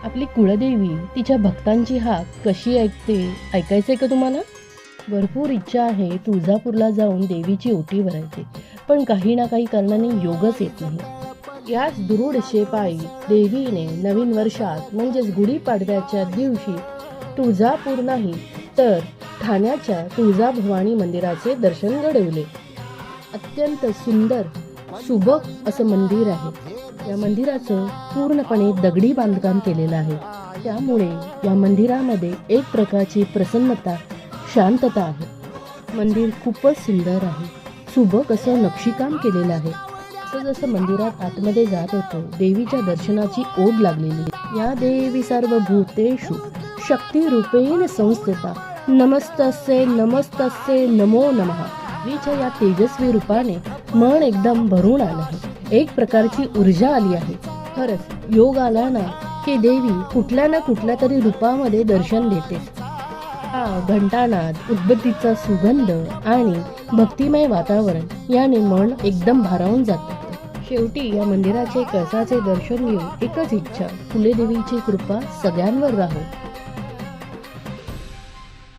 आपली कुळदेवी तिच्या भक्तांची हाक कशी ऐकते ऐकायचंय का तुम्हाला? भरपूर इच्छा आहे तुळजापूरला जाऊन देवीची ओटी भरायची, पण काही ना काही कारणाने योगच येत नाही. याच दुरूड शेपायी देवीने नवीन वर्षात म्हणजेच गुढीपाडव्याच्या दिवशी तुळजापूर नाही तर ठाण्याच्या तुळजाभवानी मंदिराचे दर्शन घडवले. अत्यंत सुंदर सुबक असं मंदिर आहे. या मंदिराचं पूर्णपणे दगडी बांधकाम केलेलं आहे. त्यामुळे या मंदिरामध्ये एक प्रकारची प्रसन्नता, शांतता आहे. मंदिर खूपच सुंदर आहे. सुबक असं नक्षीकाम केलेलं आहे. जसं मंदिरात आतमध्ये जात होतो देवीच्या दर्शनाची ओढ लागलेली. या देवी सर्वभूतेषु शक्ती रूपेण संस्थिता नमस्तस्ये नमस्तस्ये नमो नमः. देवीच्या या तेजस्वी रूपाने मन एकदम भरून आलं आहे. एक प्रकारची ऊर्जा आली आहे. खरंच योग आला ना की देवी कुठल्या ना कुठल्या तरी रूपामध्ये दर्शन देते. हा घंटानाद, उदबत्तीचा सुगंध आणि भक्तिमय वातावरण याने मन एकदम भारावून जातं. शेवटी या मंदिराचे कळसाचे दर्शन घेऊन एकच इच्छा, फुले देवीची कृपा सगळ्यांवर राहो.